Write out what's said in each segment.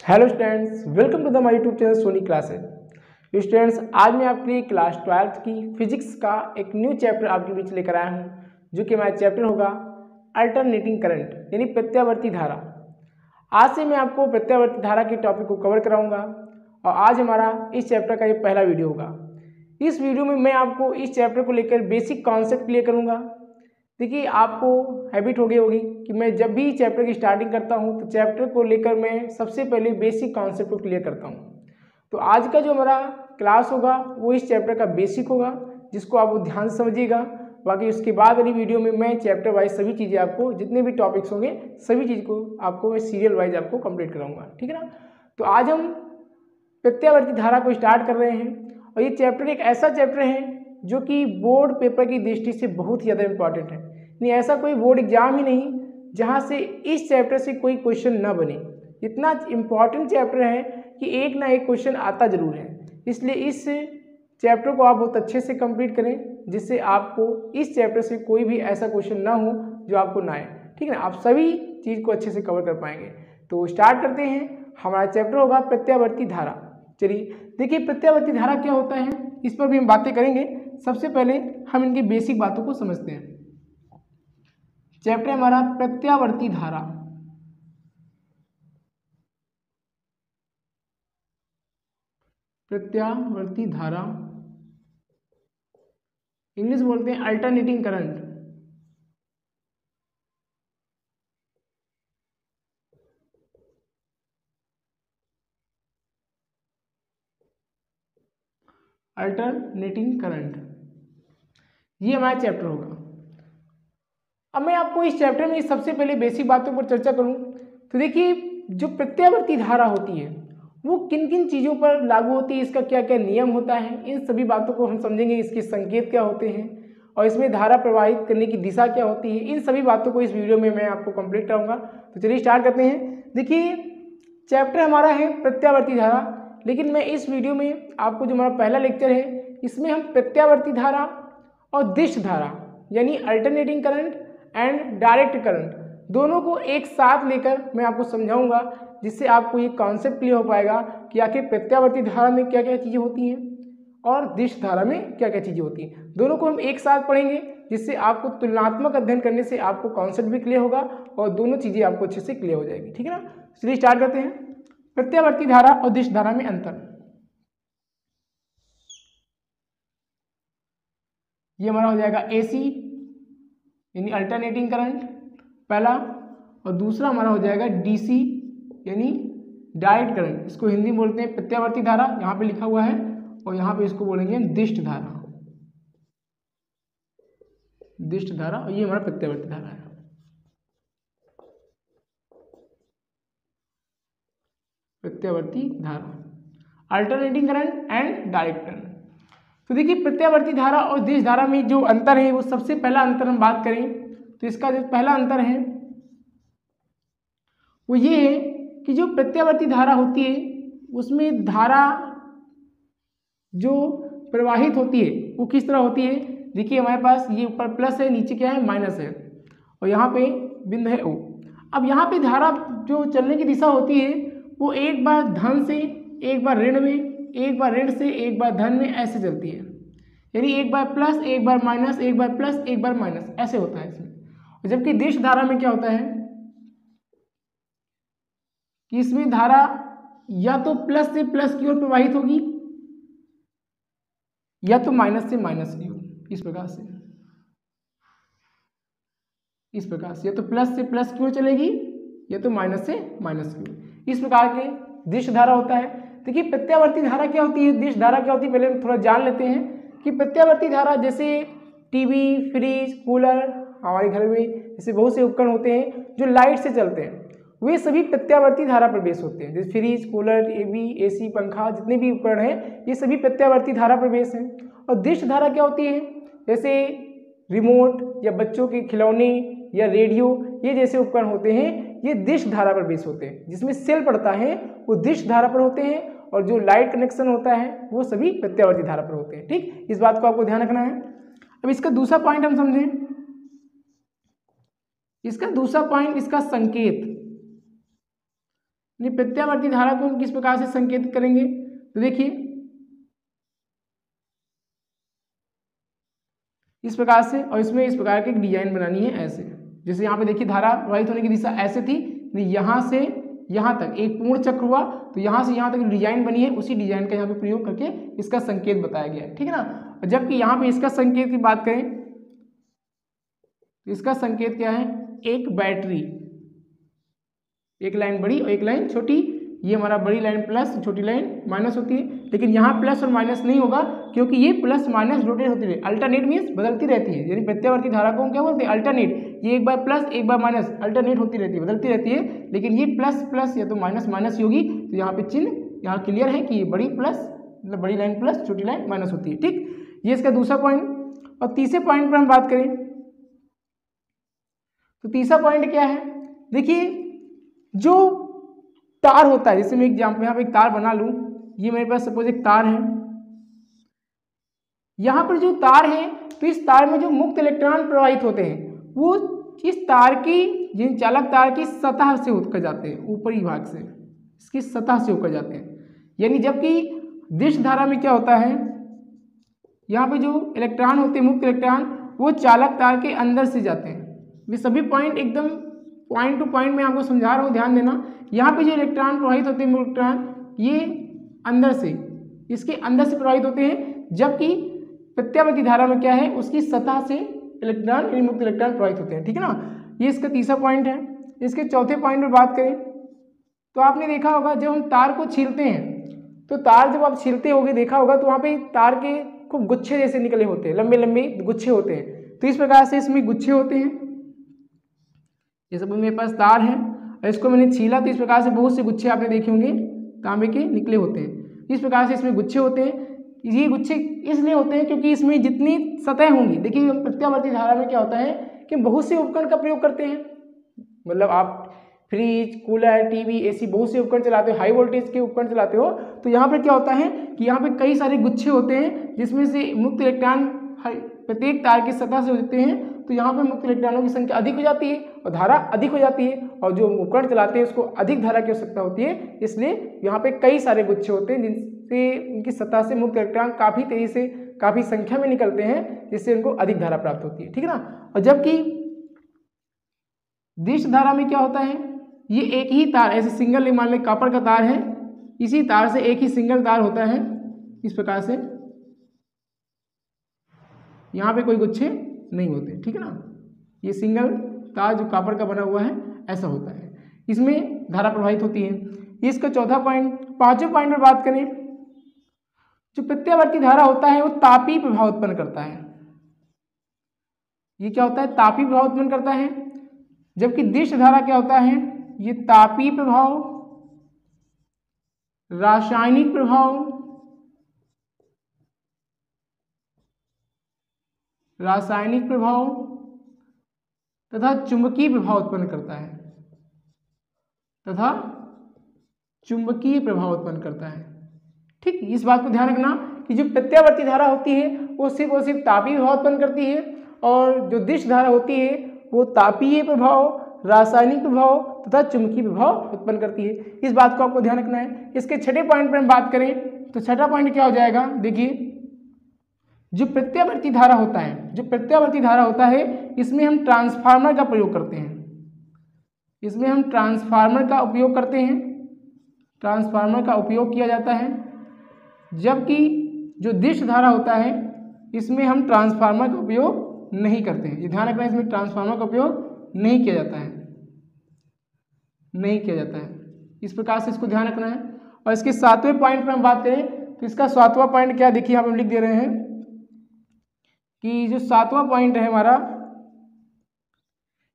Hello students, welcome to the my YouTube channel Soni classes. Students, आज मैं आपके लिए क्लास 12th की फिजिक्स का एक न्यू चैप्टर आपके बीच लेकर आया हूं, जो कि हमारा चैप्टर होगा अल्टरनेटिंग करंट यानी प्रत्यावर्ती धारा। आज से मैं आपको प्रत्यावर्ती धारा के टॉपिक को कवर कराऊंगा और आज हमारा इस चैप्टर का ये पहला वीडियो होगा। इस वीडियो में मैं आपको इस चैप्टर को लेकर बेसिक कॉन्सेप्ट क्लियर करूँगा। देखिए, आपको हैबिट हो गई होगी कि मैं जब भी चैप्टर की स्टार्टिंग करता हूं तो चैप्टर को लेकर मैं सबसे पहले बेसिक कॉन्सेप्ट को क्लियर करता हूं। तो आज का जो हमारा क्लास होगा वो इस चैप्टर का बेसिक होगा, जिसको आप ध्यान से समझिएगा। बाकी उसके बाद वाली वीडियो में मैं चैप्टर वाइज सभी चीज़ें आपको, जितने भी टॉपिक्स होंगे सभी चीज़ को आपको मैं सीरियल वाइज आपको कंप्लीट कराऊंगा, ठीक है ना। तो आज हम प्रत्यावर्ती धारा को स्टार्ट कर रहे हैं और ये चैप्टर एक ऐसा चैप्टर है जो कि बोर्ड पेपर की दृष्टि से बहुत ही ज़्यादा इंपॉर्टेंट है। नहीं, ऐसा कोई बोर्ड एग्जाम ही नहीं जहाँ से इस चैप्टर से कोई क्वेश्चन ना बने। इतना इम्पॉर्टेंट चैप्टर है कि एक ना एक क्वेश्चन आता जरूर है। इसलिए इस चैप्टर को आप बहुत अच्छे से कंप्लीट करें, जिससे आपको इस चैप्टर से कोई भी ऐसा क्वेश्चन ना हो जो आपको ना आए, ठीक है ना। आप सभी चीज़ को अच्छे से कवर कर पाएंगे। तो स्टार्ट करते हैं। हमारा चैप्टर होगा प्रत्यावर्ती धारा। चलिए देखिए, प्रत्यावर्ती धारा क्या होता है, इस पर भी हम बातें करेंगे। सबसे पहले हम इनकी बेसिक बातों को समझते हैं। चैप्टर हमारा प्रत्यावर्ती धारा। प्रत्यावर्ती धारा इंग्लिश बोलते हैं अल्टरनेटिंग करंट। अल्टरनेटिंग करंट, ये हमारा चैप्टर होगा। अब मैं आपको इस चैप्टर में सबसे पहले बेसिक बातों पर चर्चा करूं तो देखिए, जो प्रत्यावर्ती धारा होती है वो किन किन चीज़ों पर लागू होती है, इसका क्या क्या नियम होता है, इन सभी बातों को हम समझेंगे। इसके संकेत क्या होते हैं और इसमें धारा प्रवाहित करने की दिशा क्या होती है, इन सभी बातों को इस वीडियो में मैं आपको कंप्लीट कराऊंगा। तो चलिए स्टार्ट करते हैं। देखिए, चैप्टर हमारा है प्रत्यावर्ती धारा, लेकिन मैं इस वीडियो में आपको, जो हमारा पहला लेक्चर है, इसमें हम प्रत्यावर्ती धारा और दिश धारा यानी alternating current and direct current दोनों को एक साथ लेकर मैं आपको समझाऊंगा, जिससे आपको ये कॉन्सेप्ट क्लियर हो पाएगा कि आखिर प्रत्यावर्ती धारा में क्या क्या चीज़ें होती हैं और दिश धारा में क्या क्या चीज़ें होती हैं। दोनों को हम एक साथ पढ़ेंगे, जिससे आपको तुलनात्मक अध्ययन करने से आपको कॉन्सेप्ट भी क्लियर होगा और दोनों चीज़ें आपको अच्छे से क्लियर हो जाएगी, ठीक है ना। चलिए स्टार्ट करते हैं। प्रत्यावर्ती धारा और दिश धारा में अंतर। ये हमारा हो जाएगा एसी यानी अल्टरनेटिंग करंट पहला, और दूसरा हमारा हो जाएगा डीसी यानी डायरेक्ट करंट। इसको हिंदी में बोलते हैं प्रत्यावर्ती धारा, यहाँ पे लिखा हुआ है, और यहाँ पे इसको बोलेंगे दिष्ट धारा। दिष्ट धारा, और ये हमारा प्रत्यावर्ती धारा है। प्रत्यावर्ती धारा, alternating current and direct current. तो देखिए, प्रत्यावर्ती धारा और दिश धारा में जो अंतर है, वो सबसे पहला अंतर हम बात करें तो इसका जो पहला अंतर है वो ये है कि जो प्रत्यावर्ती धारा होती है उसमें धारा जो प्रवाहित होती है वो किस तरह होती है। देखिए, हमारे पास ये ऊपर प्लस है, नीचे क्या है, माइनस है, और यहाँ पे बिंदु है O। अब यहाँ पे धारा जो चलने की दिशा होती है वो एक बार धन से, एक बार ऋण में, एक बार ऋण से, एक बार धन में, ऐसे चलती है। यानी एक बार प्लस, एक बार माइनस, एक बार प्लस, एक बार माइनस, ऐसे होता है इसमें। और जबकि दिश धारा में क्या होता है कि इसमें धारा या तो प्लस से प्लस की ओर प्रवाहित होगी या तो माइनस से माइनस की ओर। इस प्रकार से, इस प्रकार से या तो प्लस से प्लस की ओर चलेगी या तो माइनस से माइनस की ओर। इस प्रकार के दिश धारा होता है। देखिए, प्रत्यावर्ती धारा क्या होती है, दिश धारा क्या होती है, पहले हम थोड़ा जान लेते हैं कि प्रत्यावर्ती धारा, जैसे टीवी, फ्रिज, कूलर, हमारे घर में जैसे बहुत से उपकरण होते हैं जो लाइट से चलते हैं, वे सभी प्रत्यावर्ती धारा पर बेस होते हैं। जैसे फ्रिज, कूलर, एसी, पंखा, जितने भी उपकरण हैं ये सभी प्रत्यावर्ती धारा पर बेस हैं। और दिश धारा क्या होती है, जैसे रिमोट या बच्चों के खिलौने या रेडियो, ये जैसे उपकरण होते हैं ये दिश धारा पर बेस होते हैं। जिसमें सेल पड़ता है वो दिश धारा पर होते हैं, और जो लाइट कनेक्शन होता है वो सभी प्रत्यावर्ती धारा पर होते हैं, ठीक। इस बात को आपको ध्यान रखना है। अब इसका दूसरा पॉइंट हम समझें। इसका दूसरा पॉइंट, इसका संकेत। यानी प्रत्यावर्ती धारा को हम किस प्रकार से संकेतित करेंगे, तो देखिए इस प्रकार से, और इसमें इस प्रकार की डिजाइन बनानी है ऐसे। जैसे यहाँ पे देखिए धारा प्रवाहित होने की दिशा ऐसे थी, यहाँ से यहाँ तक एक पूर्ण चक्र हुआ, तो यहाँ से यहाँ तक डिजाइन बनी है, उसी डिजाइन का यहाँ पे प्रयोग करके इसका संकेत बताया गया है, ठीक है ना। जबकि यहाँ पे इसका संकेत की बात करें तो इसका संकेत क्या है, एक बैटरी, एक लाइन बड़ी और एक लाइन छोटी, ये हमारा बड़ी लाइन प्लस, छोटी लाइन माइनस होती है। लेकिन यहाँ प्लस और माइनस नहीं होगा, क्योंकि ये प्लस माइनस रोटेट होती है, अल्टरनेट मीन्स बदलती रहती है। यानी प्रत्यावर्ती धारा को हम क्या बोलते हैं, अल्टरनेट। ये एक बार प्लस एक बार माइनस अल्टरनेट होती रहती है, बदलती रहती है। लेकिन ये प्लस प्लस या तो माइनस माइनस ही होगी, तो यहाँ पे चिन्ह यहाँ क्लियर है कि ये बड़ी प्लस मतलब बड़ी लाइन प्लस, छोटी लाइन माइनस होती है, ठीक। ये इसका दूसरा पॉइंट। और तीसरे पॉइंट पर हम बात करें तो तीसरा पॉइंट क्या है, देखिए जो तार होता है, जैसे मैं एग्जाम्पल यहाँ पे एक तार बना लूँ, ये मेरे पास सपोज एक तार है, यहाँ पर जो तार है तो इस तार में जो मुक्त इलेक्ट्रॉन प्रवाहित होते हैं वो इस तार की, जिन चालक तार की सतह से होकर जाते हैं, ऊपरी भाग से इसकी सतह से होकर जाते हैं। यानी जबकि दिश धारा में क्या होता है, यहाँ पे जो इलेक्ट्रॉन होते हैं मुक्त इलेक्ट्रॉन वो चालक तार के अंदर से जाते हैं। ये सभी पॉइंट एकदम पॉइंट टू पॉइंट में आपको समझा रहा हूँ, ध्यान देना। यहाँ पे जो इलेक्ट्रॉन प्रवाहित होते हैं मुक्त इलेक्ट्रॉन ये अंदर से, इसके अंदर से प्रवाहित होते हैं, जबकि प्रत्यावर्ती धारा में क्या है, उसकी सतह से इलेक्ट्रॉन यानी मुक्त इलेक्ट्रॉन प्रवाहित होते हैं, ठीक है ना। ये इसका तीसरा पॉइंट है। इसके चौथे पॉइंट पर बात करें तो आपने देखा होगा जब हम तार को छीलते हैं, तो तार जब आप छीलते होगे देखा होगा तो वहाँ पे तार के खूब गुच्छे जैसे निकले होते हैं, लंबे लंबे गुच्छे होते हैं। तो इस प्रकार से इसमें गुच्छे होते हैं। ये सब मेरे पास तार है और इसको मैंने छीला, तो इस प्रकार से बहुत से गुच्छे आपने देखे होंगे तांबे के निकले होते हैं। इस प्रकार से इसमें गुच्छे होते हैं। ये गुच्छे इसलिए होते हैं क्योंकि इसमें जितनी सतह होंगी, देखिए प्रत्यावर्ती धारा में क्या होता है कि बहुत से उपकरण का प्रयोग करते हैं। मतलब आप फ्रिज, कूलर, टीवी, एसी बहुत से उपकरण चलाते हो, हाई वोल्टेज के उपकरण चलाते हो, तो यहाँ पर क्या होता है कि यहाँ पे कई सारे गुच्छे होते हैं जिसमें से मुक्त इलेक्ट्रॉन प्रत्येक तार की सतह से होते हैं। तो यहाँ पर मुक्त इलेक्ट्रॉनों की संख्या अधिक हो जाती है और धारा अधिक हो जाती है, और जो उपकरण चलाते हैं उसको अधिक धारा की आवश्यकता होती है, इसलिए यहाँ पे कई सारे गुच्छे होते हैं जिनसे उनकी सतह से मुक्त इलेक्ट्रॉन काफ़ी तेजी से काफ़ी संख्या में निकलते हैं, जिससे उनको अधिक धारा प्राप्त होती है, ठीक है ना। और जबकि दिश धारा में क्या होता है, ये एक ही तार ऐसे सिंगल, मान लें कॉपर का तार है, इसी तार से एक ही सिंगल तार होता है, इस प्रकार से यहाँ पे कोई गुच्छे नहीं होते, ठीक है ना। ये सिंगल तार जो कॉपर का बना हुआ है ऐसा होता है, इसमें धारा प्रवाहित होती है। ये इसका चौथा पॉइंट। पांचवें पॉइंट पर बात करें, जो प्रत्यावर्ती धारा होता है वो तापीय प्रभाव उत्पन्न करता है। ये क्या होता है, तापीय प्रभाव उत्पन्न करता है। जबकि दिश धारा क्या होता है, ये तापीय प्रभाव, रासायनिक प्रभाव, रासायनिक प्रभाव तथा चुंबकीय प्रभाव उत्पन्न करता है, तथा चुंबकीय प्रभाव उत्पन्न करता है, ठीक। इस बात को ध्यान रखना कि जो प्रत्यावर्ती धारा होती है वो सिर्फ और सिर्फ तापीय प्रभाव उत्पन्न करती है, और जो दिश धारा होती है वो तापीय प्रभाव, रासायनिक प्रभाव तथा चुंबकीय प्रभाव उत्पन्न करती है। इस बात को आपको ध्यान रखना है। इसके छठे पॉइंट पर हम बात करें तो छठा पॉइंट क्या हो जाएगा, देखिए जो प्रत्यावर्ती धारा होता है, जो प्रत्यावर्ती धारा होता है इसमें हम ट्रांसफार्मर का प्रयोग करते हैं, इसमें हम ट्रांसफार्मर का उपयोग करते हैं, ट्रांसफार्मर का उपयोग किया जाता है। जबकि जो दिश धारा होता है इसमें हम ट्रांसफार्मर का उपयोग नहीं करते हैं। ये ध्यान रखना है, इसमें ट्रांसफार्मर का उपयोग नहीं किया जाता है, नहीं किया जाता है। इस प्रकार से इसको ध्यान रखना है। और इसके सातवें पॉइंट पर हम बात करें तो इसका सातवां पॉइंट क्या, देखिए यहाँ पर हम लिख दे रहे हैं कि जो सातवां पॉइंट है हमारा,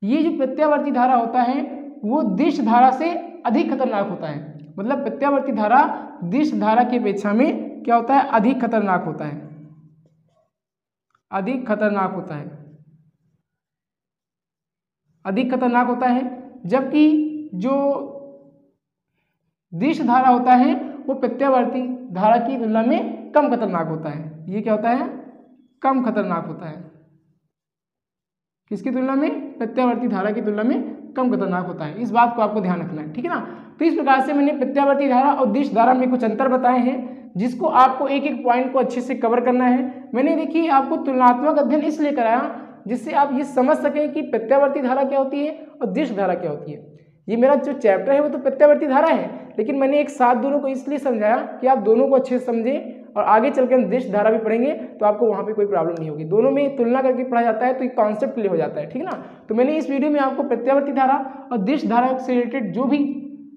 ये जो प्रत्यावर्ती धारा होता है वो दिश धारा से अधिक खतरनाक होता है। मतलब प्रत्यावर्ती धारा दिश धारा की अपेक्षा में क्या होता है, अधिक खतरनाक होता है, अधिक खतरनाक होता है, अधिक खतरनाक होता है। जबकि जो दिश धारा होता है वो प्रत्यावर्ती धारा की तुलना में कम खतरनाक होता है। ये क्या होता है, कम खतरनाक होता है। किसकी तुलना में, प्रत्यावर्ती धारा की तुलना में कम खतरनाक होता है। इस बात को आपको ध्यान रखना है, ठीक है ना। तो इस प्रकार से मैंने प्रत्यावर्ती धारा और दिश धारा में कुछ अंतर बताए हैं, जिसको आपको एक एक पॉइंट को अच्छे से कवर करना है। मैंने देखिए आपको तुलनात्मक अध्ययन इसलिए कराया जिससे आप ये समझ सकें कि प्रत्यावर्ती धारा क्या होती है और दिश धारा क्या होती है। ये मेरा जो चैप्टर है वो तो प्रत्यावर्ती धारा है, लेकिन मैंने एक साथ दोनों को इसलिए समझाया कि आप दोनों को अच्छे से समझें, और आगे चलकर हम दिश धारा भी पढ़ेंगे तो आपको वहाँ पे कोई प्रॉब्लम नहीं होगी। दोनों में तुलना करके पढ़ा जाता है तो ये कॉन्सेप्ट क्लियर हो जाता है, ठीक है ना। तो मैंने इस वीडियो में आपको प्रत्यावर्ती धारा और दिश धारा से रिलेटेड जो भी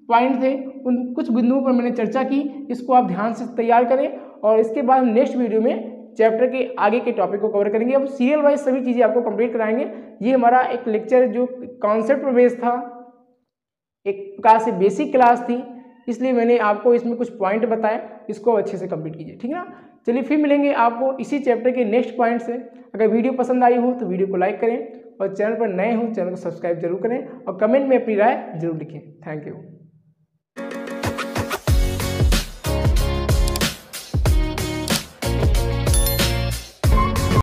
पॉइंट थे उन कुछ बिंदुओं पर मैंने चर्चा की। इसको आप ध्यान से तैयार करें और इसके बाद नेक्स्ट वीडियो में चैप्टर के आगे के टॉपिक को कवर करेंगे। अब सीरियल वाइज सभी चीज़ें आपको कंप्लीट कराएंगे। ये हमारा एक लेक्चर जो कॉन्सेप्ट पर बेस्ड था, एक प्रकार से बेसिक क्लास थी, इसलिए मैंने आपको इसमें कुछ पॉइंट बताए, इसको अच्छे से कंप्लीट कीजिए, ठीक है ना। चलिए फिर मिलेंगे आपको इसी चैप्टर के नेक्स्ट पॉइंट से। अगर वीडियो पसंद आई हो तो वीडियो को लाइक करें और चैनल पर नए हो चैनल को सब्सक्राइब जरूर करें और कमेंट में अपनी राय जरूर लिखें। Thank you.